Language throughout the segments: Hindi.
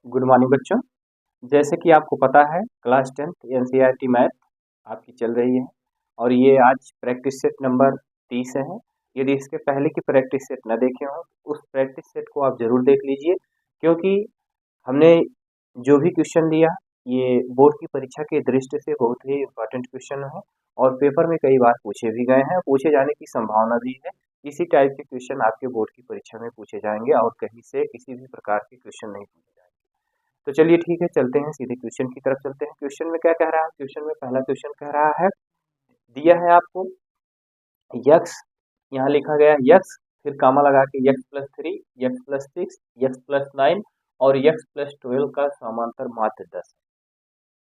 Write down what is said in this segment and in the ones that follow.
गुड मॉर्निंग बच्चों। जैसे कि आपको पता है क्लास 10th एनसीईआरटी मैथ आपकी चल रही है और ये आज प्रैक्टिस सेट नंबर 30 है। यदि इसके पहले की प्रैक्टिस सेट न देखे हो तो उस प्रैक्टिस सेट को आप जरूर देख लीजिए, क्योंकि हमने जो भी क्वेश्चन लिया ये बोर्ड की परीक्षा के दृष्टि से बहुत ही इम्पोर्टेंट क्वेश्चन है और पेपर में कई बार पूछे भी गए हैं, पूछे जाने की संभावना भी है। इसी टाइप के क्वेश्चन आपके बोर्ड की परीक्षा में पूछे जाएंगे और कहीं से किसी भी प्रकार के क्वेश्चन नहीं पूछे जाएंगे। तो चलिए ठीक है, चलते हैं सीधे क्वेश्चन की तरफ चलते हैं। क्वेश्चन में क्या कह रहा है? क्वेश्चन में पहला क्वेश्चन कह रहा है, दिया है आपको यक्स, यहाँ लिखा गया यक्स, फिर कामा लगा के x+3, x+6, x+9 और x+12 का समांतर माध्य 10 है।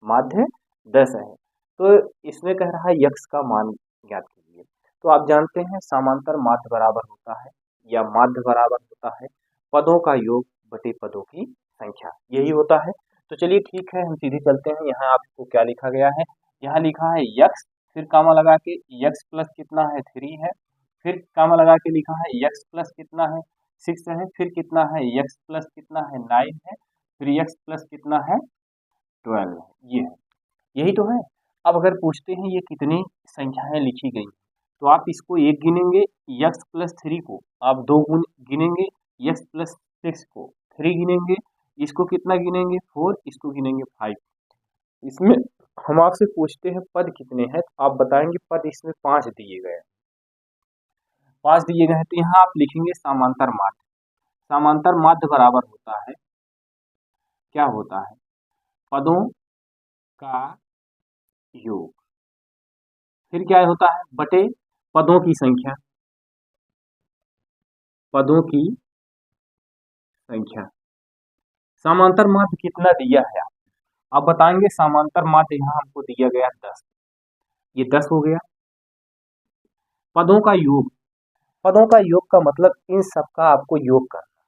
माध्य 10 है, तो इसमें कह रहा है यक्स का मान ज्ञात कीजिए। तो आप जानते हैं समांतर माध्य बराबर होता है या माध्य बराबर होता है पदों का योग बटे पदों की संख्या, यही होता है। तो चलिए ठीक है, हम सीधे चलते हैं। यहाँ आपको क्या लिखा गया है? यहाँ लिखा है यक्स, फिर कामा लगा के यक्स प्लस कितना है 3 है, फिर कामा लगा के लिखा है यक्स प्लस कितना है 6 है, फिर कितना है यक्स प्लस कितना है 9 है, फिर यक्स प्लस कितना है 12 है। ये है, यही तो है। अब अगर पूछते हैं ये कितनी संख्याएं लिखी गई, तो आप इसको 1 गिनेंगे, x+3 को आप 2 गुण गिनेंगे, x+6 को 3 गिनेंगे, इसको कितना गिनेंगे 4, इसको गिनेंगे 5। इसमें हम आपसे पूछते हैं पद कितने हैं, तो आप बताएंगे पद इसमें 5 दिए गए हैं। 5 दिए गए हैं, तो यहाँ आप लिखेंगे समांतर माध्य। समांतर माध्य बराबर होता है, क्या होता है? पदों का योग, फिर क्या होता है? बटे पदों की संख्या, पदों की संख्या। समांतर माध्य कितना दिया है आप बताएंगे? समांतर माध्य यहाँ हमको दिया गया 10, ये 10 हो गया। पदों का योग, पदों का योग का मतलब इन सब का आपको योग करना है।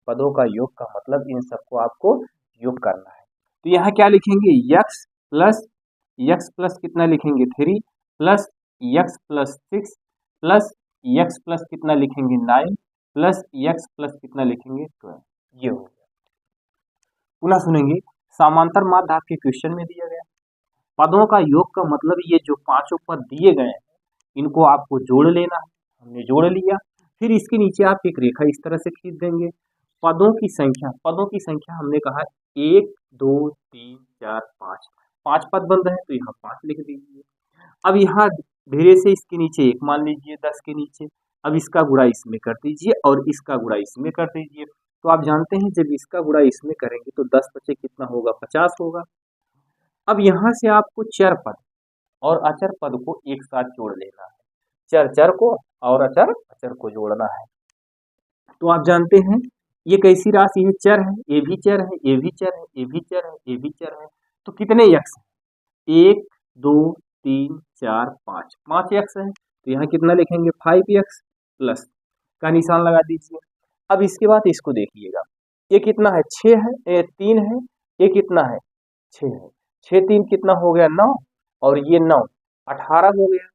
पदों का योग का मतलब इन सबको आपको योग करना है। तो यहाँ क्या लिखेंगे? यक्स प्लस कितना लिखेंगे 3 plus x+6 plus x plus कितना लिखेंगे 9 प्लस x प्लस कितना लिखेंगे 12। ये हो गया। पुनः सुनेंगे, समांतर माध्य आपके क्वेश्चन में दिया गया, पदों का योग का मतलब ये जो पांचों पद दिए गए हैं इनको आपको जोड़ लेना है। हमने जोड़ लिया, फिर इसके नीचे आप एक रेखा इस तरह से खींच देंगे। पदों की संख्या, पदों की संख्या हमने कहा 1 2 3 4 5, 5 पद बन रहे हैं तो यहाँ 5 लिख दीजिए। अब यहाँ धीरे से इसके नीचे 1 मान लीजिए 10 के नीचे, अब इसका गुणा इसमें कर दीजिए और इसका गुणा इसमें कर दीजिए। तो आप जानते हैं जब इसका गुणा इसमें करेंगे तो 10 बचे कितना होगा? 50 होगा। अब यहाँ से आपको चर पद और अचर पद को एक साथ जोड़ लेना है, चर को और अचर को जोड़ना है। तो आप जानते हैं ये कैसी राशि है? चर है, ये भी चर है, ये भी चर है, ये भी चर है, ये भी चर है। तो कितने यक्स हैं? 1 2 3 4 5, 5 यक्स है। तो यहाँ कितना लिखेंगे? 5 यक्स प्लस का निशान लगा दीजिए। अब इसके बाद इसको देखिएगा, ये कितना है? 6 है, ये 3 है, ये कितना है? 6 है। 6 3 कितना हो गया? 9, और ये 9 18 हो गया।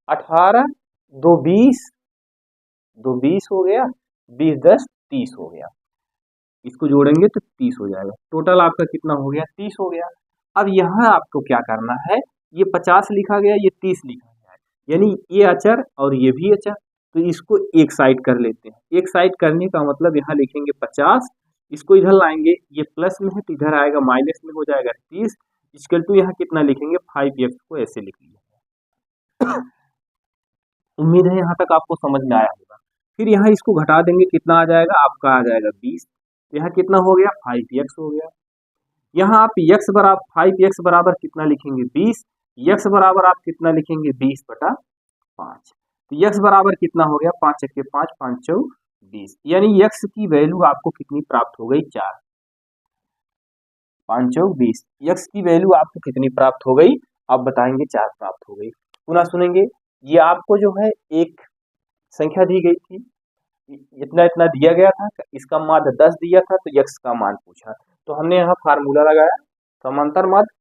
18 2 20, 2 20 हो गया, 20 10 30 हो गया। इसको जोड़ेंगे तो 30 हो जाएगा। टोटल आपका कितना हो गया? 30 हो गया। अब यहाँ आपको क्या करना है? ये 50 लिखा गया, ये 30 लिखा गया है, यानी ये अचर और ये भी अचर, तो इसको एक साइड कर लेते हैं। एक साइड करने का मतलब यहाँ लिखेंगे 50, इसको इधर लाएंगे, ये प्लस में है तो इधर आएगा माइनस में हो जाएगा 30, इक्वल टू यहाँ कितना लिखेंगे? 5x को ऐसे लिख लिया। उम्मीद है यहाँ तक आपको समझ में आया होगा। फिर यहाँ इसको घटा देंगे, कितना आ जाएगा? आपका आ जाएगा 20। तो यहाँ कितना हो गया? 5x हो गया। यहाँ आप x बराबर 5x बराबर कितना लिखेंगे? 20। x बराबर आप कितना लिखेंगे? 20/5। तो x बराबर कितना हो गया? 5 1 5, 5 4 20, यानी x की वैल्यू आपको कितनी प्राप्त हो गई? 4। 5 4 20, x की वैल्यू आपको कितनी प्राप्त हो गई? आप बताएंगे 4 प्राप्त हो गई। पुनः सुनेंगे, ये आपको जो है एक संख्या दी गई थी, इतना इतना दिया गया था, इसका माध्य 10 दिया था, तो यक्स का मान पूछा, तो हमने यहाँ फार्मूला लगाया, समांतर माध्य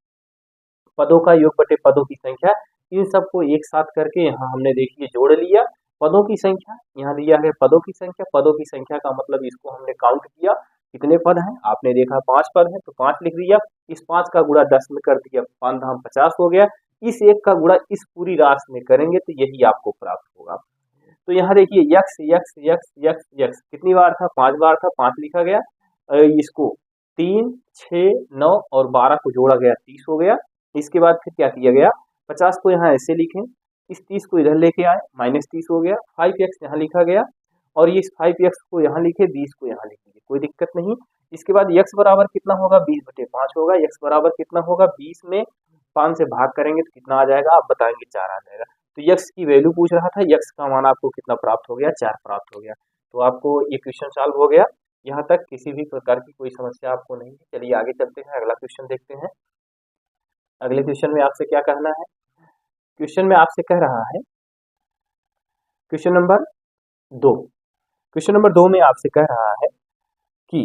पदों का योग बटे पदों की संख्या, इन सबको एक साथ करके यहाँ हमने देखिए जोड़ लिया। पदों की संख्या यहाँ दिया है, पदों की संख्या, पदों की संख्या का मतलब इसको हमने काउंट किया, कितने पद हैं आपने देखा 5 पद हैं, तो 5 लिख दिया। इस 5 का गुणा 10 में कर दिया, 5 धाम 50 हो गया। इस 1 का गुणा इस पूरी राशि में करेंगे तो यही आपको प्राप्त होगा। तो यहाँ देखिए x x x x x कितनी बार था, 5 बार था, 5 लिखा गया। इसको 3, 6, 9 और 12 को जोड़ा गया, 30 हो गया। इसके बाद फिर क्या किया गया, 50 को यहाँ ऐसे लिखें, इस 30 को इधर लेके आए, -30 हो गया। 5x यहाँ लिखा गया और ये इस 5x को यहाँ लिखे, 20 को यहाँ लिख दीजिए, कोई दिक्कत नहीं। इसके बाद x बराबर कितना होगा, 20/5 होगा। x बराबर कितना होगा, 20 में 5 से भाग करेंगे तो कितना आ जाएगा, आप बताएंगे 4 आ जाएगा। तो x की वैल्यू पूछ रहा था, x का मान आपको कितना प्राप्त हो गया, 4 प्राप्त हो गया। तो आपको ये क्वेश्चन सॉल्व हो गया। यहाँ तक किसी भी प्रकार की कोई समस्या आपको नहीं है। चलिए आगे चलते हैं, अगला क्वेश्चन देखते हैं। अगले क्वेश्चन में आपसे क्या कहना है, क्वेश्चन में आपसे कह रहा है, क्वेश्चन नंबर 2, क्वेश्चन नंबर 2 में आपसे कह रहा है कि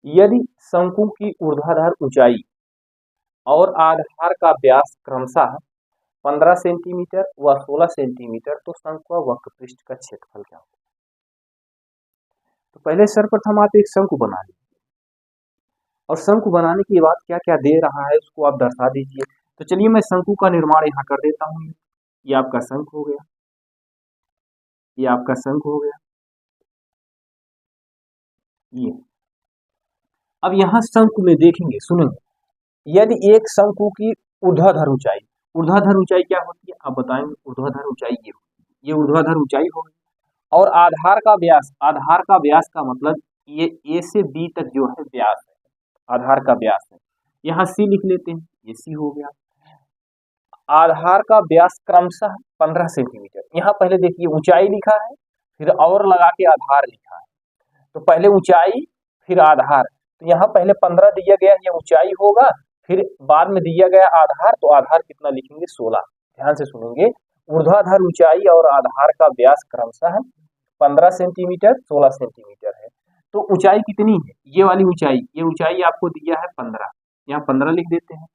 यदि शंकु की ऊर्ध्वाधर ऊंचाई और आधार का व्यास क्रमशः 15 सेंटीमीटर व 16 सेंटीमीटर, तो शंकु व वक्र पृष्ठ का क्षेत्रफल क्या होगा। तो पहले सर्वप्रथम आप एक शंकु बना लीजिए और शंकु बनाने के बाद क्या क्या दे रहा है उसको आप दर्शा दीजिए। तो चलिए मैं शंकु का निर्माण यहाँ कर देता हूँ। ये आपका शंकु हो गया, ये आपका शंकु हो गया, ये। अब यहाँ शंकु में देखेंगे, सुनेंगे, यदि एक शंकु की ऊर्ध्वाधर ऊंचाई, ऊर्ध्वाधर ऊंचाई क्या होती है आप बताएंगे, ऊर्ध्वाधर ऊंचाई ये ऊर्ध्वाधर ऊंचाई होगी। और आधार का व्यास, आधार का व्यास का मतलब ये ए से बी तक जो है व्यास है, आधार का व्यास है। यहाँ सी लिख लेते हैं, ये सी हो गया। आधार का व्यास क्रमशः 15 सेंटीमीटर। यहाँ पहले देखिए ऊंचाई लिखा है, फिर और लगा के आधार लिखा है। तो पहले ऊंचाई फिर आधार, तो यहाँ पहले 15 दिया गया, ये ऊंचाई होगा, फिर बाद में दिया गया आधार, तो आधार कितना लिखेंगे, 16। ध्यान से सुनेंगे, ऊर्ध्वाधर ऊंचाई और आधार का व्यास क्रमशः 15 सेंटीमीटर 16 सेंटीमीटर है। तो ऊंचाई कितनी है, ये वाली ऊंचाई, ये ऊंचाई आपको दिया है 15, यहाँ 15 लिख देते हैं।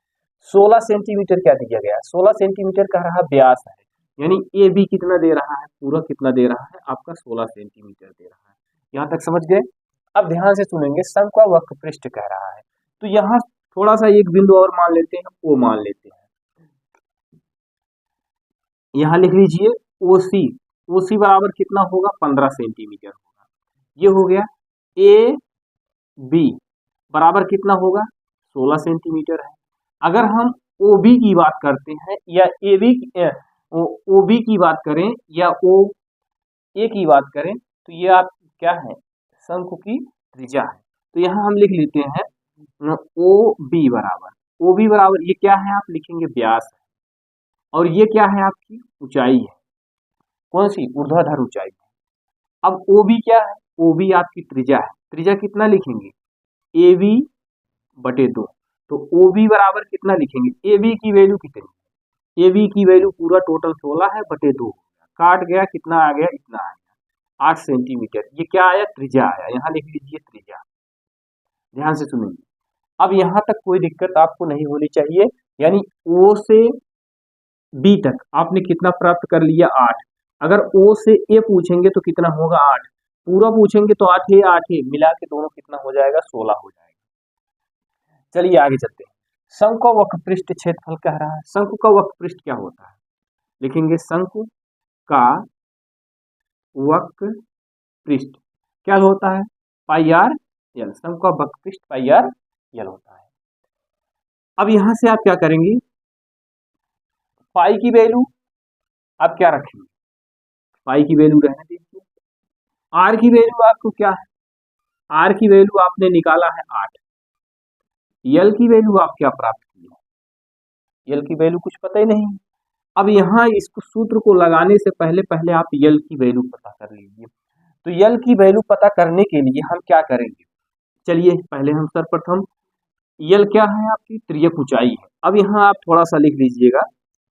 16 सेंटीमीटर क्या दिया गया, 16 सेंटीमीटर का रहा व्यास है, यानी ए बी कितना दे रहा है, पूरा कितना दे रहा है आपका 16 सेंटीमीटर दे रहा है। यहाँ तक समझ गए। अब ध्यान से सुनेंगे, शंकु का वक्र पृष्ठ कह रहा है, तो यहाँ थोड़ा सा एक बिंदु और मान लेते हैं, ओ मान लेते हैं। यहाँ लिख लीजिए ओसी, ओसी बराबर कितना होगा, 15 सेंटीमीटर होगा। ये हो गया। ए बी बराबर कितना होगा, 16 सेंटीमीटर है। अगर हम ओ बी की बात करते हैं या ए बी ओ बी की बात करें या ओ ए की बात करें, तो ये आप क्या है, शंकु की त्रिज्या है। तो यहाँ हम लिख लेते हैं ओ बी बराबर, ओ बी बराबर ये क्या है, आप लिखेंगे व्यास है, और ये क्या है आपकी ऊंचाई है, कौन सी, ऊर्ध्वाधर ऊंचाई है। अब ओ बी क्या है, ओ बी आपकी त्रिज्या है, त्रिज्या कितना लिखेंगे, ए बी बटे 2। तो ओ बी बराबर कितना लिखेंगे, ए बी की वैल्यू कितनी, ए बी की वैल्यू पूरा टोटल 16 है बटे 2, काट गया कितना आ गया, इतना आ गया 8 सेंटीमीटर। ये क्या आया, त्रिज्या आया, यहाँ लिख लीजिए त्रिज्या। ध्यान से सुनेंगे, अब यहाँ तक कोई दिक्कत आपको नहीं होनी चाहिए, यानी ओ से बी तक आपने कितना प्राप्त कर लिया, 8। अगर ओ से ए पूछेंगे तो कितना होगा, 8, पूरा पूछेंगे तो 8 है, 8 है, मिला के दोनों कितना हो जाएगा, 16 हो जाएगा। चलिए आगे चलते हैं। शंकु का वक्र पृष्ठ क्षेत्रफल कह रहा है, शंकु का वक्र पृष्ठ क्या होता है, लिखेंगे शंकु का वक्र पृष्ठ क्या होता है, पाई आर यल, शंकु का वक्र पृष्ठ पाई आर यल होता है। अब यहां से आप क्या करेंगे, पाई की वैल्यू आप क्या रखेंगे, पाई की वैल्यू रहने दीजिए। आर की वैल्यू आपको क्या है, आर की वैल्यू आपने निकाला है 8। यल की वैल्यू आप क्या प्राप्त की है, यल की वैल्यू कुछ पता ही नहीं। अब यहाँ इसको सूत्र को लगाने से पहले पहले आप यल की वैल्यू पता कर लीजिए। तो यल की वैल्यू पता करने के लिए हम क्या करेंगे, चलिए पहले हम सर्वप्रथम, यल क्या है आपकी तिर्यक ऊंचाई है। अब यहाँ आप थोड़ा सा लिख लीजिएगा,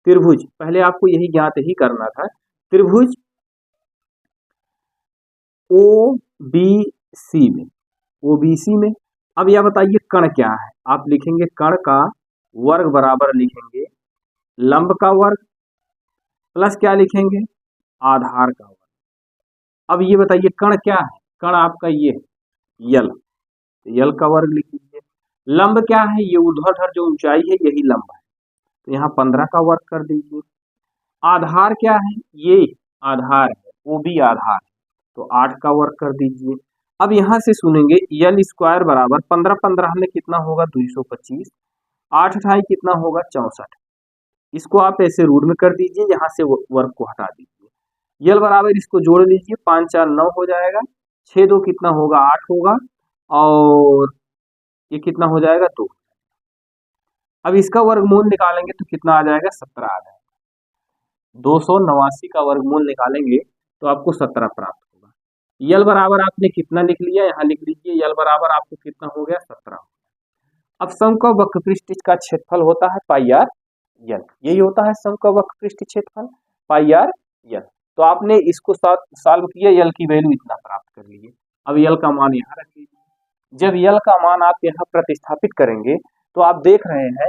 त्रिभुज, पहले आपको यही ज्ञात ही करना था, त्रिभुज ओ बी सी में, ओ बी सी में। अब यह बताइए कण क्या है, आप लिखेंगे कण का वर्ग बराबर लिखेंगे लंब का वर्ग प्लस क्या लिखेंगे, आधार का वर्ग। अब ये बताइए कण क्या है, कण आपका ये है, यल, यल का वर्ग लिख लीजिए। लंब क्या है, ये ऊर्ध्वाधर जो ऊंचाई है यही लंब है, तो यहाँ 15 का वर्ग कर दीजिए। आधार क्या है, ये आधार है, वो भी आधार है, तो 8 का वर्ग कर दीजिए। अब यहाँ से सुनेंगे यल स्क्वायर बराबर 15 15 में कितना होगा 225, 8 अठाई कितना होगा 64। इसको आप ऐसे रूट में कर दीजिए, यहाँ से वर्ग को हटा दीजिए। यल बराबर इसको जोड़ लीजिए, 5 4 9 हो जाएगा, 6 2 कितना होगा 8 होगा, और ये कितना हो जाएगा 2। अब इसका वर्गमूल निकालेंगे तो कितना आ जाएगा 17 आ जाएगा। 289 का वर्गमूल निकालेंगे तो आपको 17 प्राप्त होगा। यल बराबर आपने कितना लिख लिया, यहाँ लिख लीजिए, यल बराबर आपको कितना हो गया 17। अब समकोण वक्रपृष्ठ का क्षेत्रफल होता है पाई आर यल, यही होता है समकोण वक्रपृष्ठ क्षेत्रफल पाई आर यल। तो आपने इसको सॉल्व किया, यल की वैल्यू इतना प्राप्त कर लिए। अब यल का मान यहाँ रख लीजिए। जब यल का मान आप यहाँ प्रतिस्थापित करेंगे तो आप देख रहे हैं,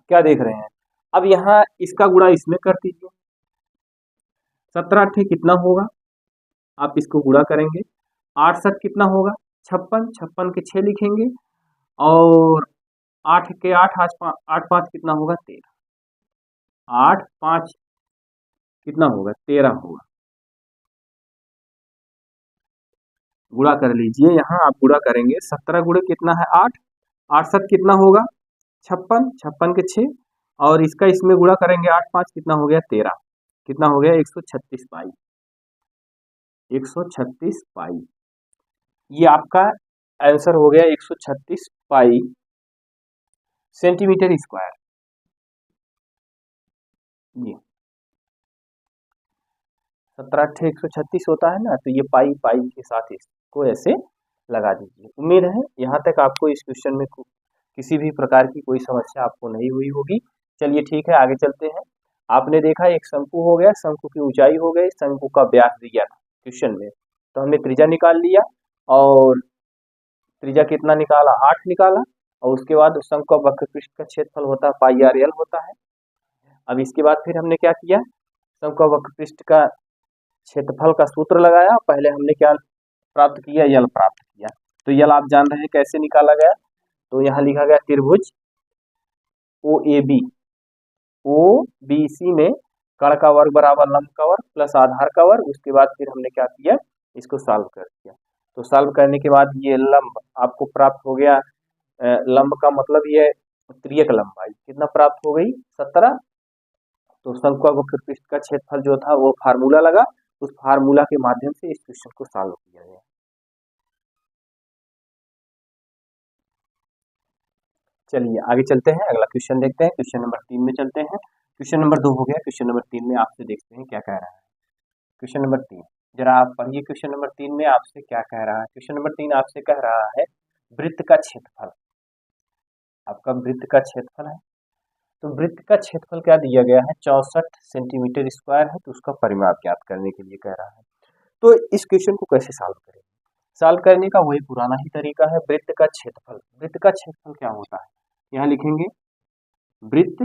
क्या देख रहे हैं, अब यहाँ इसका गुणा इसमें कर दीजिए, 17 8 कितना होगा, आप इसको गुणा करेंगे, 8 7 कितना होगा 56, 56 के 6 लिखेंगे, और 8 के 8 8 5 कितना होगा 13, 8 5 कितना होगा 13 होगा। गुणा कर लीजिए, यहाँ आप गुणा करेंगे, 17 गुणे कितना है 8, 8 7 कितना होगा 56, 56 के 6, और इसका इसमें गुणा करेंगे 8 5 कितना हो गया 13, कितना हो गया 136 पाई, 136 पाई। ये आपका आंसर हो गया 136 पाई सेंटीमीटर स्क्वायर। ये 17 8 136 होता है ना, तो ये पाई पाई के साथ इसको ऐसे लगा दीजिए। उम्मीद है यहाँ तक आपको इस क्वेश्चन में किसी भी प्रकार की कोई समस्या आपको नहीं हुई होगी। चलिए ठीक है, आगे चलते हैं। आपने देखा एक शंकु हो गया, शंकु की ऊंचाई हो गई, शंकु का व्यास दिया था क्वेश्चन में, तो हमने त्रिज्या निकाल लिया, और त्रिज्या कितना निकाला 8 निकाला, और उसके बाद शंकु का वक्रपृष्ठ का क्षेत्रफल होता है पाई आर यल होता है। अब इसके बाद फिर हमने क्या किया, शंकु का वक्रपृष्ठ का क्षेत्रफल का सूत्र लगाया, पहले हमने क्या प्राप्त किया, यल प्राप्त किया। तो यल आप जान रहे हैं कैसे निकाला गया, तो यहाँ लिखा गया त्रिभुज ओ A B, O B C में कर्ण का वर्ग बराबर लंब का वर्ग प्लस आधार का वर्ग। उसके बाद फिर हमने क्या किया, इसको सॉल्व कर दिया। तो सॉल्व करने के बाद ये लंब आपको प्राप्त हो गया, लंब का मतलब ये त्रियक लंबाई कितना प्राप्त हो गई 17। तो शंकु का वक्रपृष्ठ का क्षेत्रफल जो था वो फार्मूला लगा, उस फार्मूला के माध्यम से इस क्वेश्चन को सॉल्व किया गया। चलिए आगे चलते हैं, अगला क्वेश्चन देखते हैं। क्वेश्चन नंबर 3 में चलते हैं। क्वेश्चन नंबर 2 हो गया, क्वेश्चन नंबर 3 में आपसे देखते हैं क्या कह रहा है। क्वेश्चन नंबर 3, जरा आप पढ़िए क्वेश्चन नंबर 3 में आपसे क्या कह रहा है। क्वेश्चन नंबर 3 आपसे कह रहा है वृत्त का क्षेत्रफल, आपका वृत्त का क्षेत्रफल है, तो वृत्त का क्षेत्रफल क्या दिया गया है 64 सेंटीमीटर स्क्वायर है, तो उसका परिमाप ज्ञात करने के लिए कह रहा है। तो इस क्वेश्चन को कैसे सॉल्व करेंगे, सॉल्व करने का वही पुराना ही तरीका है, वृत्त का क्षेत्रफल। वृत्त का क्षेत्रफल क्या होता है, यहाँ लिखेंगे वृत्त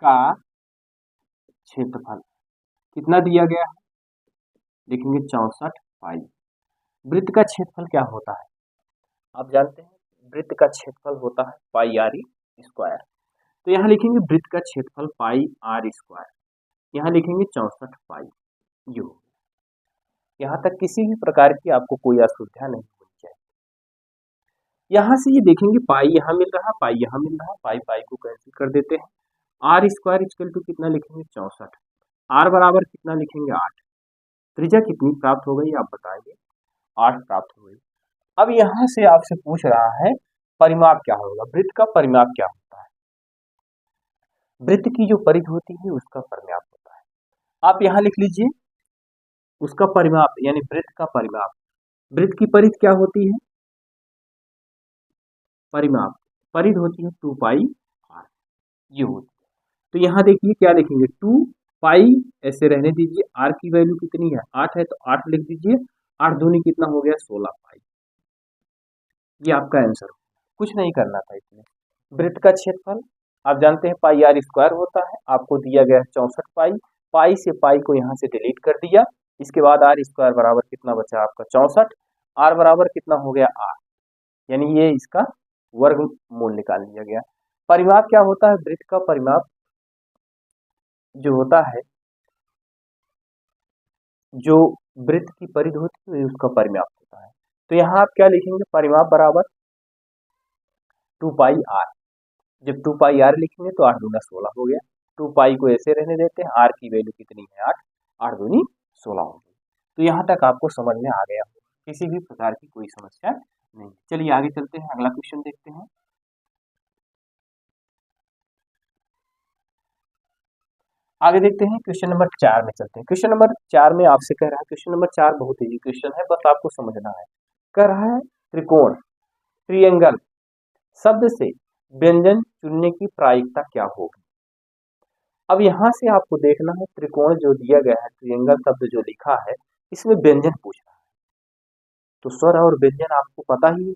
का क्षेत्रफल कितना दिया गया है, लिखेंगे 64 पाई। वृत्त का क्षेत्रफल क्या होता है, आप जानते हैं वृत्त का क्षेत्रफल होता है पाई आर स्क्वायर। तो यहाँ लिखेंगे वृत्त का क्षेत्रफल पाई आर स्क्वायर, यहाँ लिखेंगे 64 पाई। यू, यहाँ तक किसी भी प्रकार की आपको कोई असुविधा नहीं होनी चाहिए। यहाँ से ये देखेंगे पाई यहाँ मिल रहा, पाई यहाँ मिल रहा, पाई पाई को कैंसिल कर देते हैं। आर स्क्वायर इक्वल टू कितना लिखेंगे 64, आर बराबर कितना लिखेंगे 8। त्रिज्या कितनी प्राप्त हो गई आप बताइए, 8 प्राप्त हो गई। अब यहाँ से आपसे पूछ रहा है परिमाप क्या होगा, वृत्त का परिमाप क्या होता है। वृत्त की जो परिधि होती है उसका परिमाप होता है, आप यहाँ लिख लीजिए उसका परिमाप, यानी वृत्त का परिमाप। वृत्त की परिधि क्या होती है, परिमाप, परिधि होती है 2 पाई आर, ये होती है। तो यहाँ देखिए क्या लिखेंगे 2 पाई, ऐसे रहने दीजिए, आर की वैल्यू कितनी है 8 है, तो 8 लिख दीजिए, 8 दूनी कितना हो गया 16 पाई। ये आपका आंसर, कुछ नहीं करना था इसमें। वृत्त का क्षेत्रफल आप जानते हैं पाई आर स्क्वायर होता है, आपको दिया गया है 64 पाई, पाई से पाई को यहाँ से डिलीट कर दिया, इसके बाद आर स्क्वायर बराबर कितना बचा आपका 64, आर बराबर कितना हो गया आर, यानी ये इसका वर्गमूल निकाल लिया गया। परिमाप क्या होता है? वृत्त का परिमाप जो होता है, जो वृत्त की परिधि होती है उसका परिमाप होता है। तो यहाँ आप क्या लिखेंगे? परिमाप बराबर 2 पाई आर। जब 2 पाई आर लिखेंगे तो 8 दूना 16 हो गया। 2 पाई को ऐसे रहने देते हैं, आर की वैल्यू कितनी है 8, 8 दूनी 16 हो गई। तो यहाँ तक आपको समझ में आ गया होगा, किसी भी प्रकार की कोई समस्या नहीं। चलिए आगे चलते हैं, अगला क्वेश्चन देखते हैं। आगे देखते हैं, क्वेश्चन नंबर 4 में चलते हैं। क्वेश्चन नंबर 4 में आपसे कह रहा है, क्वेश्चन नंबर 4 बहुत इजी क्वेश्चन है, बस आपको समझना है। कह रहा है त्रिकोण, ट्रिएंगल शब्द से व्यंजन चुनने की प्रायिकता क्या होगी। अब यहाँ से आपको देखना है, त्रिकोण जो दिया गया है, ट्रिएंगल शब्द जो लिखा है, इसमें व्यंजन पूछ रहा है। तो स्वर और व्यंजन आपको पता ही है,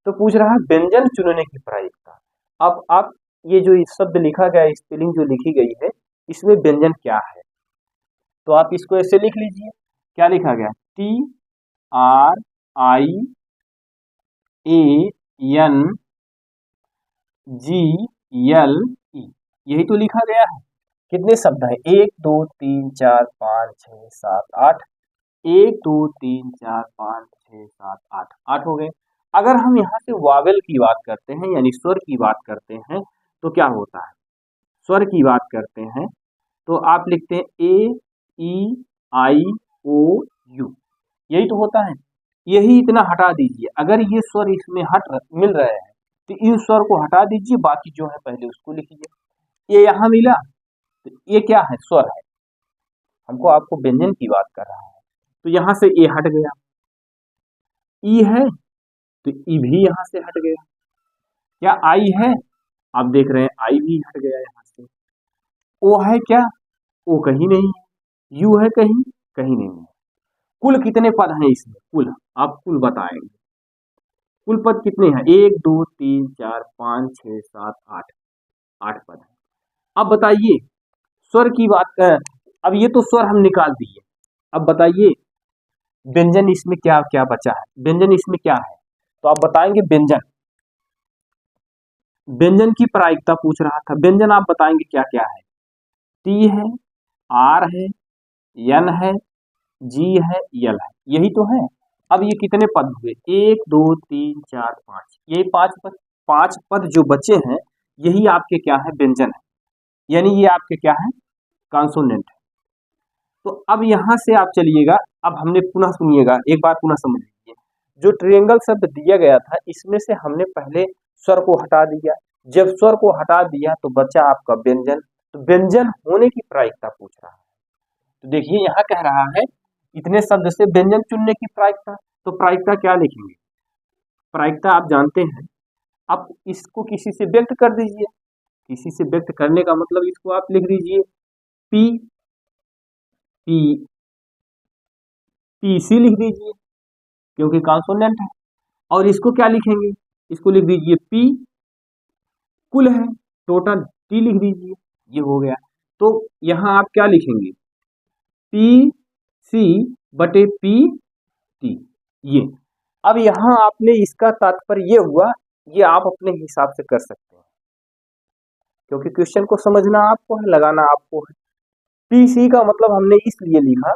तो पूछ रहा है व्यंजन चुनने की प्रायिकता। अब आप ये जो शब्द लिखा गया है, स्पेलिंग जो लिखी गई है, इसमें व्यंजन क्या है, तो आप इसको ऐसे लिख लीजिए। क्या लिखा गया? TRIANGLE, यही तो लिखा गया है। कितने शब्द है? 1 2 3 4 5 6 7 8, 1 2 3 4 5 6 7 8, 8 हो गए। अगर हम यहाँ से वावेल की बात करते हैं, यानी स्वर की बात करते हैं, तो क्या होता है? स्वर की बात करते हैं तो आप लिखते हैं AEIOU, यही तो होता है। यही इतना हटा दीजिए, अगर ये स्वर इसमें मिल रहे हैं तो इन स्वर को हटा दीजिए, बाकी जो है पहले उसको लिखिए। ये यहाँ मिला तो ये क्या है? स्वर है। हमको आपको व्यंजन की बात कर रहा है, तो यहाँ से ए हट गया। ई है तो ई भी यहाँ से हट गया। क्या आई है? आप देख रहे हैं आई भी हट गया यहाँ से। ओ है क्या? ओ कहीं नहीं है। यू है कहीं? कहीं नहीं है। कुल कितने पद हैं इसमें? कुल आप कुल बताएंगे, कुल पद कितने हैं? 1 2 3 4 5 6 7 8, 8 पद है। अब बताइए स्वर की बात कर, अब ये तो स्वर हम निकाल दिए, अब बताइए व्यंजन इसमें क्या क्या बचा है? व्यंजन इसमें क्या है? तो आप बताएंगे व्यंजन, व्यंजन की प्रायिकता पूछ रहा था। व्यंजन आप बताएंगे क्या क्या है? टी है, आर है, एन है, जी है, यल है, यही तो है। अब ये कितने पद हुए? 1 2 3 4 5, यही 5 पद। 5 पद जो बचे हैं यही आपके क्या है? व्यंजन है, यानी ये आपके क्या है? कॉन्सोनेंट है। तो अब यहाँ से आप चलिएगा, अब हमने पुनः सुनिएगा, एक बार पुनः समझ लीजिए। जो ट्रायंगल शब्द दिया गया था, इसमें से हमने पहले स्वर को हटा दिया। जब स्वर को हटा दिया तो बचा आपका व्यंजन। तो व्यंजन होने की प्रायिकता पूछ रहा है। तो देखिए यहाँ कह रहा है इतने शब्द से व्यंजन चुनने की प्रायिकता। तो प्रायिकता क्या लिखेंगे? प्रायिकता आप जानते हैं, आप इसको किसी से व्यक्त कर दीजिए। किसी से व्यक्त करने का मतलब इसको आप लिख दीजिए पी, पी, पीसी लिख दीजिए, क्योंकि कॉन्सोनेंट है। और इसको क्या लिखेंगे? इसको लिख दीजिए पी, कुल है टोटल, टी लिख दीजिए, ये हो गया। तो यहाँ आप क्या लिखेंगे? पी सी बटे पी टी, ये। अब यहाँ आपने इसका तात्पर्य ये हुआ, ये आप अपने हिसाब से कर सकते हैं, क्योंकि क्वेश्चन को समझना आपको है, लगाना आपको है। पी सी का मतलब हमने इसलिए लिखा,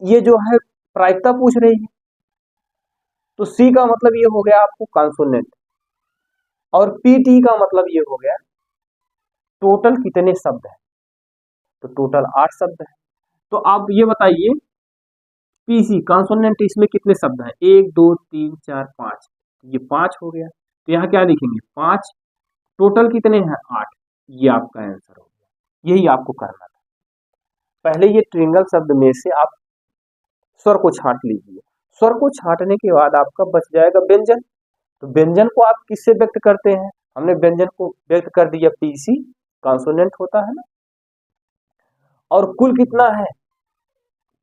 ये जो है प्रायिकता पूछ रही है, तो सी का मतलब ये हो गया आपको कॉन्सोनेंट, और पीटी का मतलब ये हो गया टोटल कितने शब्द हैं। तो टोटल 8 शब्द है। तो आप ये बताइए पीसी कॉन्सोनेंट इसमें कितने शब्द हैं? 1 2 3 4 5, ये 5 हो गया। तो यहाँ क्या लिखेंगे? 5, टोटल कितने हैं? 8, ये आपका आंसर हो गया। यही आपको करना था। पहले ये ट्रायंगल शब्द में से आप स्वर को छांट लीजिए। स्वर को छांटने के बाद आपका बच जाएगा व्यंजन। तो व्यंजन को आप किससे व्यक्त करते हैं? हमने व्यंजन को व्यक्त कर दिया पीसी, कॉन्सोनेंट होता है ना। और कुल कितना है?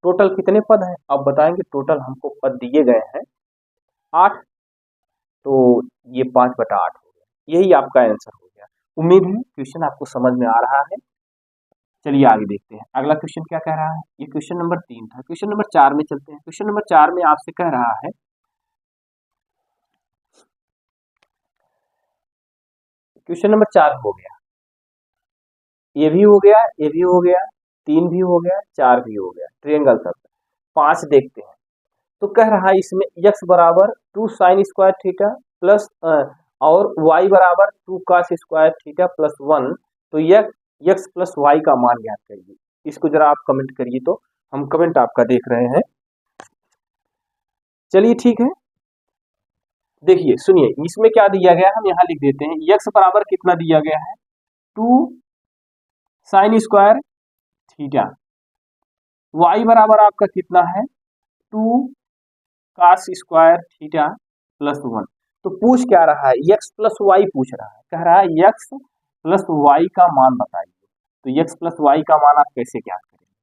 टोटल कितने पद हैं? आप बताएंगे। टोटल हमको पद दिए गए हैं 8, तो ये 5/8 हो गया। यही आपका आंसर हो गया। उम्मीद है क्वेश्चन आपको समझ में आ रहा है। चलिए आगे देखते हैं अगला क्वेश्चन क्या कह रहा है। ये क्वेश्चन नंबर 3 था। क्वेश्चन नंबर 4 में चलते हैं। क्वेश्चन नंबर 4 में आपसे कह रहा है क्वेश्चन नंबर 4 हो गया, ये भी हो गया, ये भी हो गया, 3 भी हो गया, 4 भी हो गया, ट्रायंगल तक। 5 देखते हैं। तो कह रहा है इसमें x बराबर 2 साइन स्क्वायर थीटा प्लस और y बराबर 2 कॉस स्क्वायर थीटा प्लस 1। तो x प्लस y का मान ज्ञात करिए। इसको जरा आप कमेंट करिए। तो हम कमेंट आपका देख रहे हैं। चलिए ठीक है, देखिए सुनिए इसमें क्या दिया गया है, हम यहाँ लिख देते हैं। x बराबर कितना दिया गया है, 2 साइन स्क्वायर थीटा। y बराबर आपका कितना है, 2 कॉस स्क्वायर थीटा प्लस 1। तो पूछ क्या रहा है, x प्लस वाई पूछ रहा है। कह रहा है x प्लस वाई का मान बताइए। तो x प्लस वाई का मान आप कैसे ज्ञात करेंगे।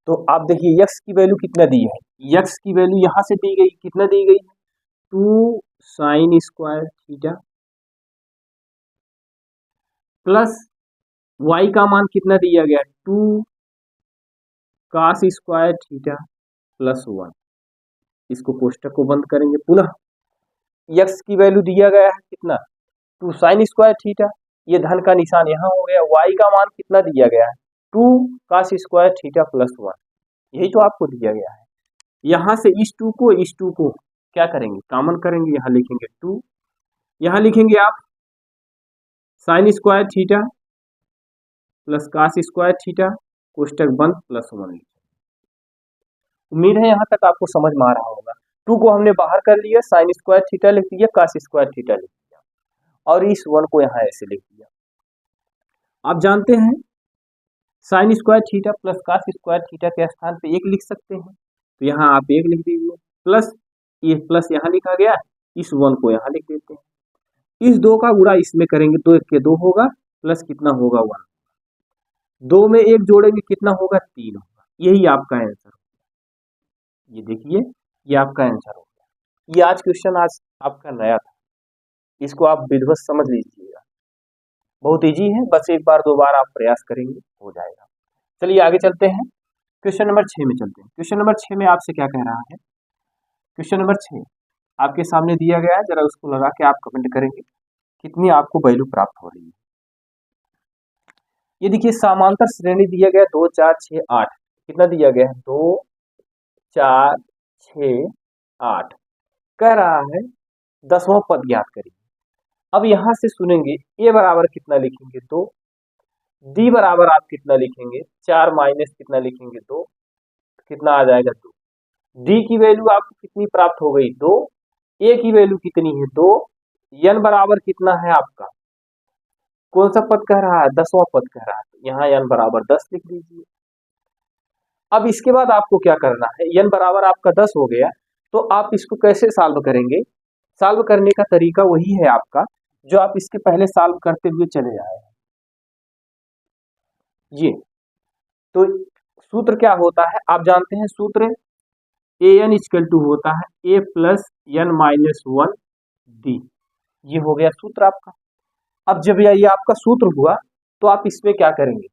तो आप देखिए x की वैल्यू कितना दी है, x की वैल्यू यहां से दी गई, कितना दी गई, 2 sign square theta plus y का मान कितना दिया गया, 2 कॉस स्क्वायर थीटा प्लस 1। इसको कोष्टक को बंद करेंगे। पुनः x की वैल्यू दिया गया है कितना, 2 साइन स्क्वायर थीटा, ये धन का निशान यहाँ हो गया। y का मान कितना दिया गया है, 2 कॉस स्क्वायर थीटा प्लस 1। यही तो आपको दिया गया है। यहाँ से इस 2 को क्या करेंगे, कॉमन करेंगे। यहाँ लिखेंगे 2, यहाँ लिखेंगे आप sine square theta plus cos square theta, कोष्टक बंद, प्लस 1। उम्मीद है यहाँ तक आपको समझ में आ रहा होगा। 2 को हमने बाहर कर लिया, साइन स्क्वायर थीटा लिख दिया, कॉस स्क्वायर थीटा लिख दिया, और इस 1 को यहाँ ऐसे लिख दिया। आप जानते हैं sign square theta plus cos square theta के स्थान पे 1 लिख सकते हैं। तो यहाँ आप 1 लिख दीजिए, प्लस ये प्लस यहाँ लिखा गया, इस 1 को यहाँ लिख देते हैं। इस 2 का गुणा इसमें करेंगे, 2 1 के 2 होगा, प्लस कितना होगा 1। 2 में 1 जोड़ेंगे कितना होगा, 3 होगा। यही आपका आंसर होगा। ये देखिए ये आपका आंसर हो गया। ये आज क्वेश्चन आज आपका नया था, इसको आप विधिवत समझ लीजिएगा। बहुत इजी है, बस एक बार 2 बार आप प्रयास करेंगे हो जाएगा। चलिए आगे चलते हैं, क्वेश्चन नंबर 6 में चलते हैं। क्वेश्चन नंबर 6 में आपसे क्या कह रहा है, क्वेश्चन नंबर 6 आपके सामने दिया गया है, जरा उसको लगा के आप कमेंट करेंगे कितनी आपको वैल्यू प्राप्त हो रही है। ये देखिए समांतर श्रेणी दिया गया 2 4 6 8, कितना दिया गया है, 2 4 6 8। कह रहा है 10वां पद ज्ञात करिए। अब यहां से सुनेंगे a बराबर कितना लिखेंगे, 2, d बराबर आप कितना लिखेंगे, 4 माइनस कितना लिखेंगे, 2, कितना आ जाएगा 2। d की वैल्यू आपको कितनी प्राप्त हो गई, 2, a की वैल्यू कितनी है, 2, n बराबर कितना है आपका, कौन सा पद कह रहा है, 10वां पद कह रहा है। तो यहाँ n बराबर 10 लिख दीजिए। अब इसके बाद आपको क्या करना है, n बराबर आपका 10 हो गया, तो आप इसको कैसे सॉल्व करेंगे। सॉल्व करने का तरीका वही है आपका जो आप इसके पहले सॉल्व करते हुए चले आए हैं। ये तो सूत्र क्या होता है आप जानते हैं, सूत्र an इक्वल टू होता है a plus n minus 1 d। ये हो गया सूत्र आपका। अब जब ये आपका सूत्र हुआ तो आप इसमें क्या करेंगे,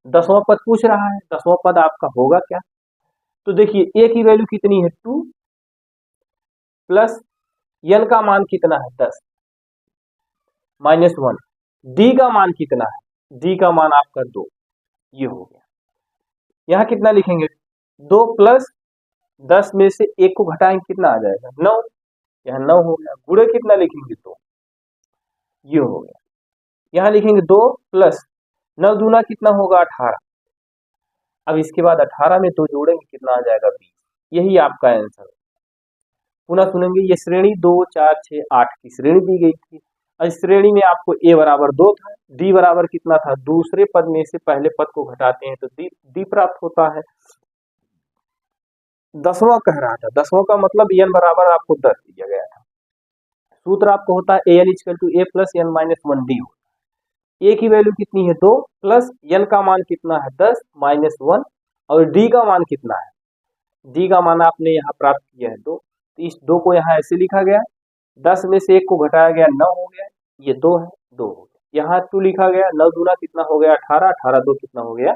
10वां पद पूछ रहा है, 10वां पद आपका होगा क्या। तो देखिए a की वैल्यू कितनी है, 2, प्लस n का मान कितना है, 10 माइनस 1, d का मान कितना है, d का मान आपका 2। ये हो गया। यहाँ कितना लिखेंगे, 2 प्लस 10 में से 1 को घटाएंगे कितना आ जाएगा, 9। यहाँ 9 हो गया। गुणे कितना लिखेंगे, 2। ये हो गया। यहाँ लिखेंगे 2 प्लस 9 दूना कितना होगा, 18। अब इसके बाद 18 में 2 जोड़ेंगे कितना आ जाएगा, 20। यही आपका आंसर। पुनः सुनेंगे, ये श्रेणी 2 4 6 8 की श्रेणी दी गई थी। इस श्रेणी में आपको a बराबर 2 था, d बराबर कितना था, दूसरे पद में से पहले पद को घटाते हैं तो d प्राप्त होता है। 10वां कह रहा था, 10वां का मतलब n बराबर आपको 10 दिया गया था। सूत्र आपको होता है an equal to a plus n minus 1 d। a की वैल्यू कितनी है, 2, प्लस n का मान कितना है, 10 माइनस 1, और d का मान कितना है, d का मान आपने यहाँ प्राप्त किया है 2। तो इस 2 को यहाँ ऐसे लिखा गया, 10 में से 1 को घटाया गया 9 हो गया, ये 2 है, 2 हो गया। यहाँ 2 लिखा गया, 9 दूना कितना हो गया 18, 18 2 कितना हो गया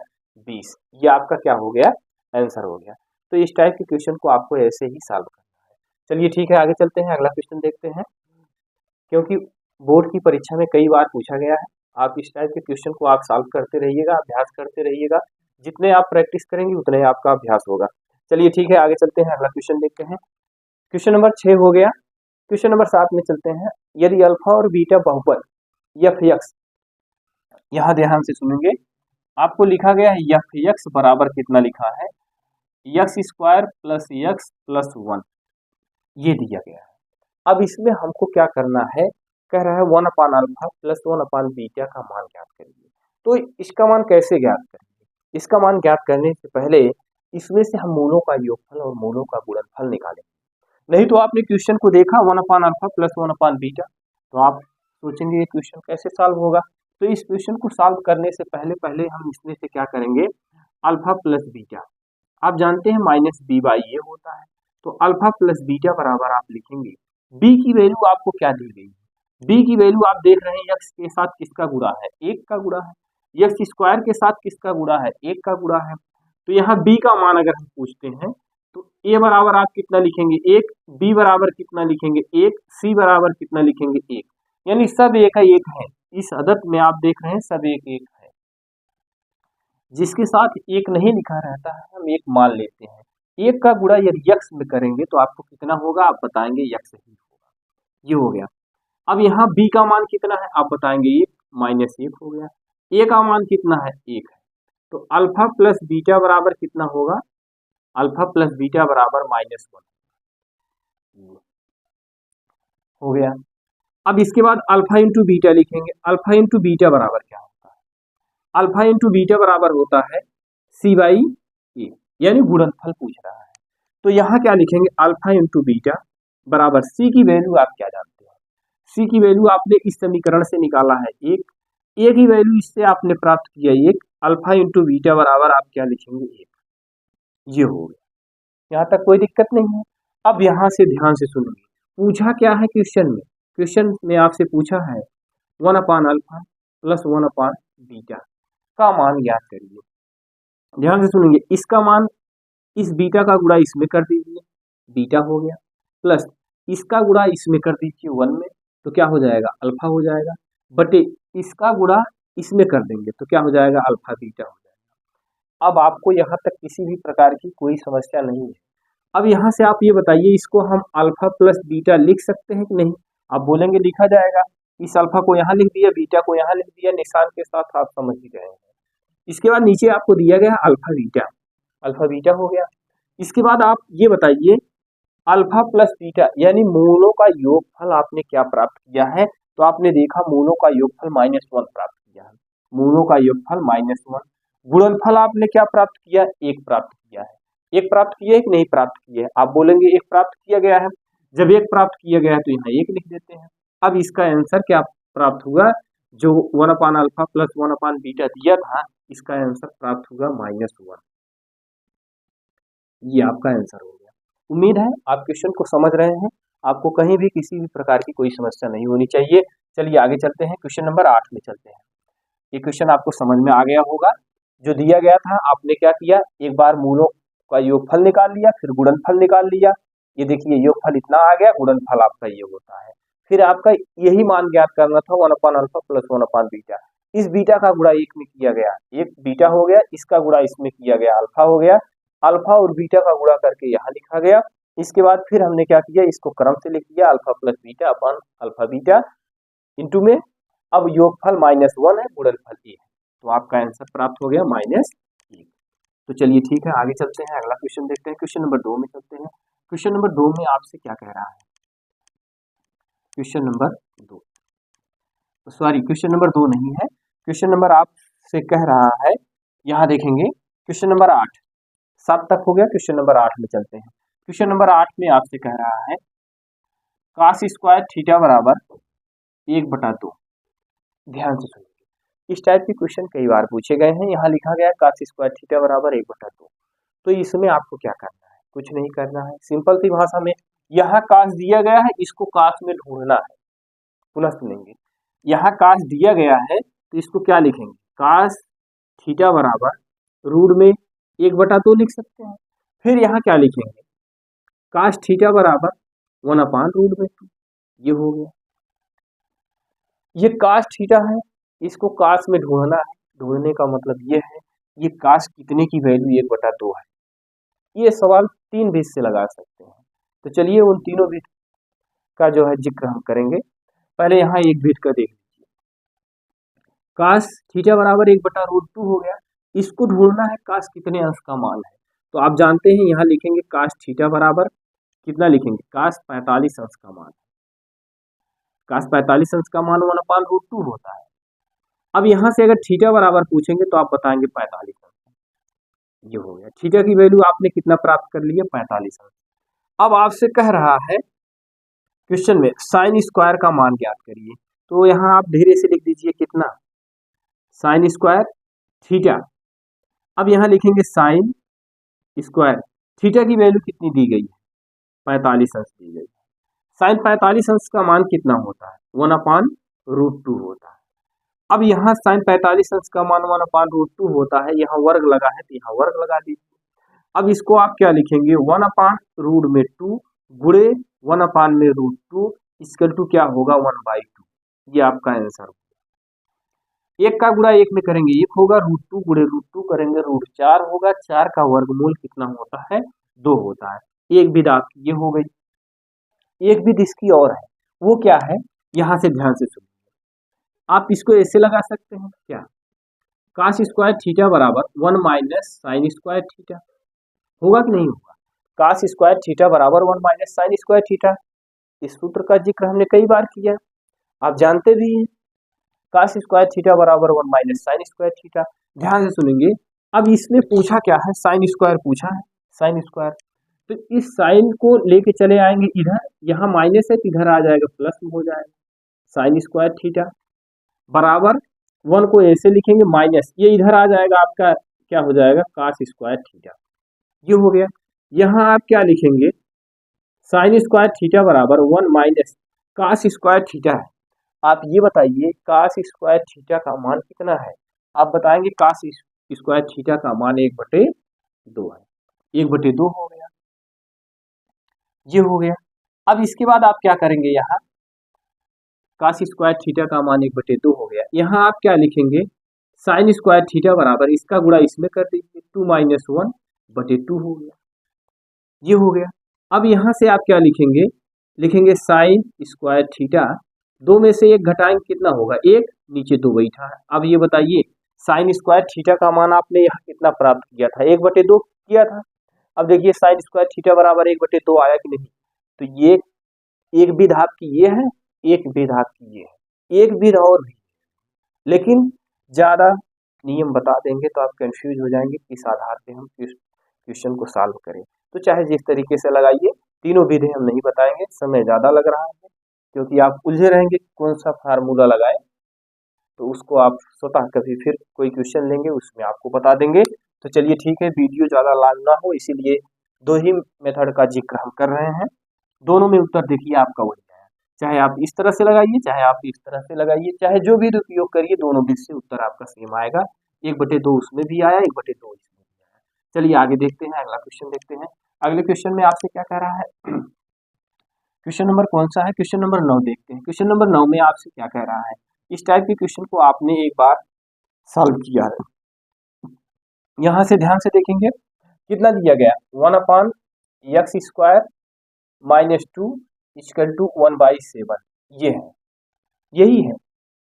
20। ये आपका क्या हो गया आंसर हो गया। तो इस टाइप के क्वेश्चन को आपको ऐसे ही सॉल्व करना है। चलिए ठीक है, आगे चलते हैं, अगला क्वेश्चन देखते हैं, क्योंकि बोर्ड की परीक्षा में कई बार पूछा गया है। आप इस टाइप के क्वेश्चन को आप सॉल्व करते रहिएगा, अभ्यास करते रहिएगा, जितने आप प्रैक्टिस करेंगे उतने आपका अभ्यास होगा। चलिए ठीक है, आगे चलते हैं, अगला क्वेश्चन देखते हैं। क्वेश्चन नंबर 6 हो गया। क्वेश्चन नंबर 7 में चलते हैं। यदि अल्फा और बीटा बहुपद एफ एक्स, यहाँ ध्यान से सुनेंगे, आपको लिखा गया है एफ एक्स बराबर कितना लिखा है, x square plus x plus 1, ये दिया गया है। अब इसमें हमको क्या करना है, कह रहा है 1 अपान अल्फा प्लस 1 अपान बीटा का मान ज्ञात करिए। तो इसका मान कैसे ज्ञात करेंगे, इसका मान ज्ञात करने से पहले इसमें से हम मूलों का योगफल और मूलों का गुणनफल निकालेंगे। नहीं तो आपने क्वेश्चन को देखा 1 अपान अल्फा प्लस 1 अपान बीटा, तो आप सोचेंगे ये क्वेश्चन कैसे सॉल्व होगा। तो इस क्वेश्चन को सॉल्व करने से पहले हम इसमें से क्या करेंगे, अल्फा प्लस बीटा, आप जानते हैं माइनस बी बाई ए होता है, तो अल्फा प्लस बीटा बराबर आप लिखेंगे, बी की वैल्यू आपको क्या दी गई है, बी की वैल्यू आप देख रहे हैं एक्स के साथ किसका गुणा है, 1 का गुणा है, एक्स स्क्वायर के साथ किसका गुणा है, 1 का गुणा है। तो यहाँ बी का मान अगर हम पूछते हैं तो ए बराबर आप कितना लिखेंगे 1, बी बराबर कितना लिखेंगे 1, सी बराबर कितना लिखेंगे 1, यानी सब एक है, एक है। इस अदद में आप देख रहे हैं सब एक एक है, जिसके साथ एक नहीं लिखा रहता है हम एक मान लेते हैं। 1 का गुणा यदि यक्स में करेंगे तो आपको कितना होगा, आप बताएंगे यक्स ही होगा, ये हो गया। अब यहाँ बी का मान कितना है, आप बताएंगे 1 माइनस 1 हो गया, ए का मान कितना है 1 है, तो अल्फा प्लस बीटा बराबर कितना होगा, अल्फा प्लस बीटा बराबर -1 हो गया। अब इसके बाद अल्फा इंटू बीटा लिखेंगे, अल्फा इंटू बीटा बराबर क्या होता है, अल्फा इंटू बीटा बराबर होता है सी बाई ए, यानी गुणनफल पूछ रहा है। तो यहाँ क्या लिखेंगे, अल्फा इंटू बीटा बराबर सी की वैल्यू आप क्या जानते हैं, सी की वैल्यू आपने इस समीकरण से निकाला है 1, ए की वैल्यू इससे आपने प्राप्त किया 1, अल्फा इंटू बीटा बराबर आप क्या लिखेंगे 1, ये हो गया। यहाँ तक कोई दिक्कत नहीं है। अब यहाँ से ध्यान से सुनिए, पूछा क्या है क्वेश्चन में आपसे पूछा है 1 अपान अल्फा प्लस 1 अपान बीटा का मान ज्ञात करिए। ध्यान से सुनेंगे, इसका मान इस बीटा का गुणा इसमें कर दीजिए, बीटा हो गया, प्लस इसका गुणा इसमें कर दीजिए 1 में, तो क्या हो जाएगा अल्फा हो जाएगा, बटे इसका गुणा इसमें कर देंगे तो क्या हो जाएगा अल्फा बीटा हो जाएगा। अब आपको यहाँ तक किसी भी प्रकार की कोई समस्या नहीं है। अब यहाँ से आप ये बताइए, इसको हम अल्फा प्लस बीटा लिख सकते हैं कि नहीं, आप बोलेंगे लिखा जाएगा, इस अल्फा को यहाँ लिख दिया, बीटा को यहाँ लिख दिया, निशान के साथ आप समझ ही गए हैं। इसके बाद नीचे आपको दिया गया अल्फा बीटा हो गया। इसके बाद आप ये बताइए अल्फा प्लस बीटा यानी मूलों का योगफल आपने क्या प्राप्त किया है, तो आपने देखा मूलों का योगफल -1 प्राप्त किया है, मूलों का योगफल -1, गुणनफल आपने क्या प्राप्त किया, 1 प्राप्त किया है, 1 प्राप्त किया है कि नहीं प्राप्त किया है, आप बोलेंगे 1 प्राप्त किया गया है, जब 1 प्राप्त किया गया है तो यहाँ 1 लिख देते हैं। अब इसका आंसर क्या प्राप्त हुआ, जो 1 अपान अल्फा प्लस 1 अपान बीटा दिया था, इसका आंसर प्राप्त हुआ -1, ये आपका आंसर हो गया। उम्मीद है आप क्वेश्चन को समझ रहे हैं, आपको कहीं भी किसी भी प्रकार की कोई समस्या नहीं होनी चाहिए। चलिए आगे चलते हैं, क्वेश्चन नंबर 8 में चलते हैं। ये क्वेश्चन आपको समझ में आ गया होगा, जो दिया गया था आपने क्या किया, एक बार मूलों का योगफल निकाल लिया, फिर गुणनफल निकाल लिया, ये देखिए योगफल इतना आ गया, गुणनफल आपका ये होता है, फिर आपका यही मान ज्ञात करना था 1 अपान अल्फा प्लस 1 अपान बीटा, इस बीटा का गुणा 1 में किया गया, 1 बीटा हो गया, इसका गुणा इसमें किया गया अल्फा हो गया, अल्फा और बीटा का गुणा करके यहाँ लिखा गया। इसके बाद फिर हमने क्या किया, इसको क्रम से लिख दिया, अल्फा प्लस बीटा अपान अल्फा बीटा इंटू में, अब योगफल -1 है, गुणनफल ए है, तो आपका आंसर प्राप्त हो गया -1। तो चलिए ठीक है, आगे चलते हैं, अगला क्वेश्चन देखते हैं, क्वेश्चन नंबर 2 में चलते हैं। क्वेश्चन नंबर 2 में आपसे क्या कह रहा है, question number 2 sorry question number 2 नहीं है, क्वेश्चन नंबर आपसे कह रहा है, यहाँ देखेंगे क्वेश्चन नंबर 8, 7 तक हो गया, क्वेश्चन नंबर 8 में चलते हैं। क्वेश्चन नंबर 8 में आपसे कह रहा है cos स्क्वायर थीटा बराबर 1/2। ध्यान से सुनिए, इस टाइप के क्वेश्चन कई बार पूछे गए हैं। यहाँ लिखा गया cos स्क्वायर थीटा बराबर 1/2, तो इसमें आपको क्या करना है, कुछ नहीं करना है, सिंपल सी भाषा में यहाँ cos दिया गया है, इसको cos में ढूंढना है। पुनः सुनेंगे, यहाँ काश दिया गया है तो इसको क्या लिखेंगे, काश थीटा बराबर रूट में 1/2 लिख सकते हैं। फिर यहाँ क्या लिखेंगे, काश थीटा बराबर 1/√2, ये हो गया। ये काश थीटा है, इसको काश में ढूंढना है, ढूंढने का मतलब ये है ये काश कितने की वैल्यू 1/2 है। ये सवाल 3 विध से लगा सकते हैं। तो चलिए उन तीनों विध का जो है जिक्र हम करेंगे। पहले यहाँ एक विध का देख लीजिए, काश थीटा बराबर 1/√2 हो गया, इसको ढूंढना है काश कितने अंश का मान है। तो आप जानते हैं यहाँ लिखेंगे काश थीटा बराबर कितना लिखेंगे, काश 45 अंश का मान, काश 45 अंश का मान 1/√2 होता है। अब यहाँ से अगर थीटा बराबर पूछेंगे तो आप बताएंगे 45 अंश, ये हो गया। थीटा की वैल्यू आपने कितना प्राप्त कर लिया, 45 अंश। अब आपसे कह रहा है क्वेश्चन में साइन स्क्वायर का मान ज्ञात करिए, तो यहाँ आप धीरे से लिख दीजिए कितना, साइन स्क्वायर थीटा। अब यहाँ लिखेंगे साइन स्क्वायर थीटा की वैल्यू कितनी दी गई है, 45 अंश दी गई है। साइन 45 अंश का मान कितना होता है, 1/√2 होता है। अब यहाँ साइन 45 अंश का मान 1/√2 होता है, यहाँ वर्ग लगा है तो यहाँ वर्ग लगा दीजिए। अब इसको आप क्या लिखेंगे, 1/√2 गुणे 1/√2 इक्वल टू क्या होगा, 1/2। ये आपका आंसर होगा। एक का गुणा एक में करेंगे 1 होगा, √2 गुणे √2 करेंगे √4 होगा। 4 का वर्गमूल कितना होता है, 2 होता है। एक विध आपकी ये हो गई। एक विध इसकी और है, वो क्या है, यहाँ से ध्यान से सुनिए। आप इसको ऐसे लगा सकते हैं क्या, काश स्क्वायर थीटा बराबर 1 माइनस साइन स्क्वायर थीटा, होगा कि नहीं होगा। काश स्क्वायर थीटा बराबर 1 माइनस साइन स्क्वायर थीटा, इस सूत्र का जिक्र हमने कई बार किया, आप जानते भी हैं। काश स्क्वायर थीटा बराबर 1 माइनस साइन स्क्वायर थीटा। ध्यान से सुनेंगे, अब इसमें पूछा क्या है, साइन स्क्वायर पूछा है, साइन स्क्वायर। तो इस साइन को लेके चले आएंगे इधर, यहाँ माइनस है तो इधर आ जाएगा प्लस में हो जाएगा, साइन स्क्वायर थीटा बराबर 1 को ऐसे लिखेंगे माइनस, ये इधर आ जाएगा आपका क्या हो जाएगा, काश स्क्वायर थीटा, ये हो गया। यहाँ आप क्या लिखेंगे, साइन स्क्वायर थीटा बराबर 1 माइनस काश स्क्वायर थीटा है। आप ये बताइए काश स्क्वायर थीटा का मान कितना है, आप बताएंगे काश स्क्वायर थीटा का मान 1/2 है, 1/2 हो गया, ये हो गया। अब इसके बाद आप क्या करेंगे, यहाँ काश स्क्वायर थीटा का मान 1/2 हो गया। यहाँ आप क्या लिखेंगे, साइन स्क्वायर थीटा बराबर इसका गुणा इसमें कर दीजिए, 2 - 1/2 हो गया, ये हो गया। अब यहाँ से आप क्या लिखेंगे, लिखेंगे साइन स्क्वायर थीटा, 2 में से 1 घटाएंगे कितना होगा, 1, नीचे 2 बैठा है। अब ये बताइए साइन स्क्वायर थीटा का मान आपने यहाँ कितना प्राप्त किया था, 1/2 किया था। अब देखिए साइन स्क्वायर थीटा बराबर 1/2 आया कि नहीं। तो ये एक विध आपकी ये है, एक विध आपकी ये है, एक विध और भी, लेकिन ज़्यादा नियम बता देंगे तो आप कंफ्यूज हो जाएंगे किस आधार पे हम क्वेश्चन को सॉल्व करें। तो चाहे जिस तरीके से लगाइए, तीनों विधि हम नहीं बताएंगे, समय ज़्यादा लग रहा है क्योंकि आप उलझे रहेंगे कौन सा फार्मूला लगाए, तो उसको आप स्वतः कभी फिर कोई क्वेश्चन लेंगे उसमें आपको बता देंगे। तो चलिए ठीक है, वीडियो ज़्यादा लॉन्ग ना हो इसीलिए 2 ही मेथड का जिक्र हम कर रहे हैं, दोनों में उत्तर देखिए आपका वही है। चाहे आप इस तरह से लगाइए, चाहे आप इस तरह से लगाइए, चाहे जो भी उपयोग करिए, दोनों विध से उत्तर आपका सेम आएगा। 1/2 उसमें भी आया, 1/2 इसमें भी आया। चलिए आगे देखते हैं, अगला क्वेश्चन देखते हैं। अगले क्वेश्चन में आपसे क्या कह रहा है, क्वेश्चन नंबर कौन सा है, क्वेश्चन नंबर 9 देखते हैं। क्वेश्चन नंबर 9 में आपसे क्या कह रहा है, इस टाइप के क्वेश्चन को आपने एक बार सॉल्व किया है, यहाँ से ध्यान से देखेंगे कितना दिया गया, 1/x² - 2 = 1/7, ये है, यही है,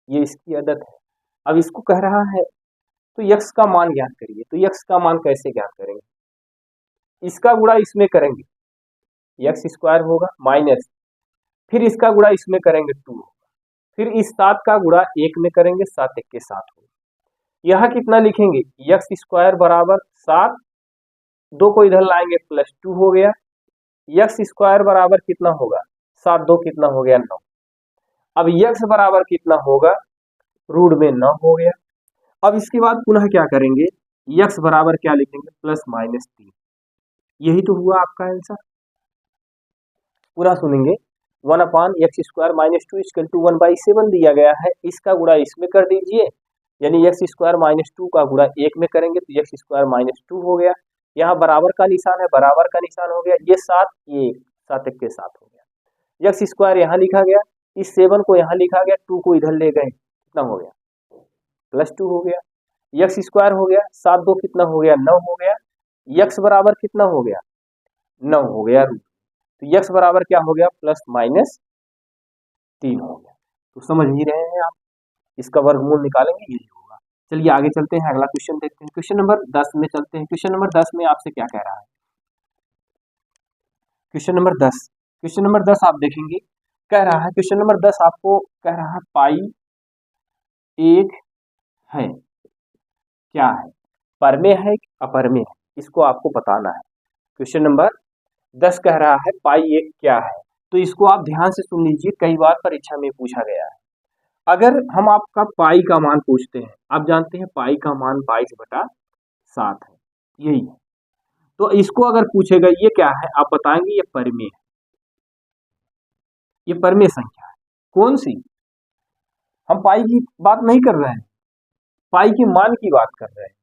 ये इसकी आदत है। अब इसको कह रहा है तो x का मान ज्ञात करिए, तो x का मान कैसे ज्ञात करेंगे, इसका गुणा इसमें करेंगे, x² होगा माइनस, फिर इसका गुणा इसमें करेंगे 2 होगा, फिर इस 7 का गुणा 1 में करेंगे, 7 1 के 7 होगा। यहाँ कितना लिखेंगे, x² बराबर 7, 2 को इधर लाएंगे +2 हो गया, x² बराबर कितना होगा, 7 2 कितना हो गया, 9। अब x बराबर कितना होगा, रूट में 9 हो गया। अब इसके बाद पुनः क्या करेंगे, x बराबर क्या लिखेंगे, +-3, यही तो हुआ आपका आंसर। पूरा सुनेंगे, 1/x² - 2 = 1/7 दिया गया है। इसका गुणा इसमें कर दीजिए, यानी x² - 2 का गुणा 1 में करेंगे तो x² - 2 हो गया। यहाँ बराबर का निशान है, बराबर का निशान हो गया। ये 7, ये 7 1 के 7 हो गया। x² यहाँ लिखा गया, इस 7 को यहाँ लिखा गया, 2 को इधर ले गए, कितना हो गया +2 हो गया। x² हो गया, 7 2 कितना हो गया 9 हो गया। x बराबर कितना हो गया 9 हो गया। तो x बराबर क्या हो गया +-3 हो गया। तो समझ ही रहे हैं आप, इसका वर्गमूल निकालेंगे यही होगा। चलिए आगे चलते हैं, अगला क्वेश्चन देखते हैं। क्वेश्चन नंबर 10 में चलते हैं। क्वेश्चन नंबर 10 में आपसे क्या कह रहा है? क्वेश्चन नंबर 10 आप देखेंगे, कह रहा है क्वेश्चन नंबर 10 आपको कह रहा है पाई एक है, क्या है, परमेय है अपरमेय है, इसको आपको बताना है। क्वेश्चन नंबर 10 कह रहा है पाई एक क्या है, तो इसको आप ध्यान से सुन लीजिए, कई बार परीक्षा में पूछा गया है। अगर हम आपका पाई का मान पूछते हैं, आप जानते हैं पाई का मान 22/7 है, यही है। तो इसको अगर पूछेगा ये क्या है, आप बताएंगे ये परिमेय है, ये परिमेय संख्या है। कौन सी? हम पाई की बात नहीं कर रहे हैं, पाई के मान की बात कर रहे हैं।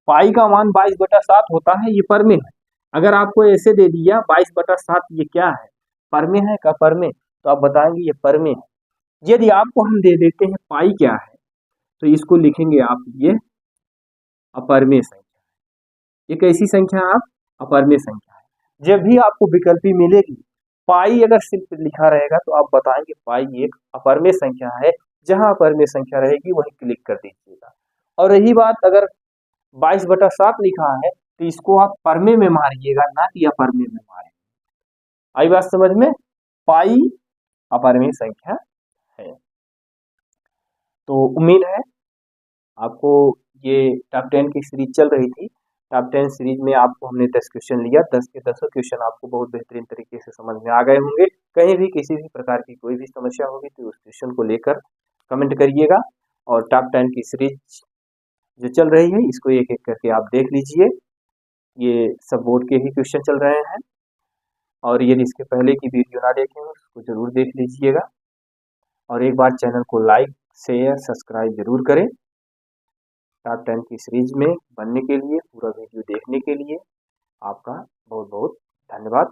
पाई का मान 22/7 होता है, ये परिमेय है। अगर आपको ऐसे दे दिया 22/7 ये क्या है, परिमेय है का परिमेय, तो आप बताएंगे ये परिमेय है। यदि आपको हम दे देते हैं पाई क्या है, तो इसको लिखेंगे आप ये अपरिमेय संख्या है। ये कैसी संख्या है? आप अपरिमेय संख्या है। जब भी आपको विकल्पी मिलेगी, पाई अगर सिर्फ लिखा रहेगा तो आप बताएंगे पाई एक अपरिमेय संख्या है। जहां अपरिमेय संख्या रहेगी वहीं क्लिक कर दीजिएगा। और रही बात अगर 22/7 लिखा है तो इसको आप परमेय में मारिएगा, ना कि अपरिमेय में मारिएगा। आई बात समझ में? पाई अपरिमेय संख्या है। तो उम्मीद है आपको ये टॉप 10 की सीरीज चल रही थी। टॉप 10 सीरीज में आपको हमने 10 क्वेश्चन लिया, 10 के 10 क्वेश्चन आपको बहुत बेहतरीन तरीके से समझ में आ गए होंगे। कहीं भी किसी भी प्रकार की कोई भी समस्या होगी तो उस क्वेश्चन को लेकर कमेंट करिएगा। और टॉप 10 की सीरीज जो चल रही है इसको एक एक करके आप देख लीजिए। ये सब बोर्ड के ही क्वेश्चन चल रहे हैं, और यदि इसके पहले की वीडियो ना देखे हो उसको जरूर देख लीजिएगा। और एक बार चैनल को लाइक शेयर सब्सक्राइब जरूर करें। टॉप 10 की सीरीज में बनने के लिए, पूरा वीडियो देखने के लिए आपका बहुत बहुत धन्यवाद।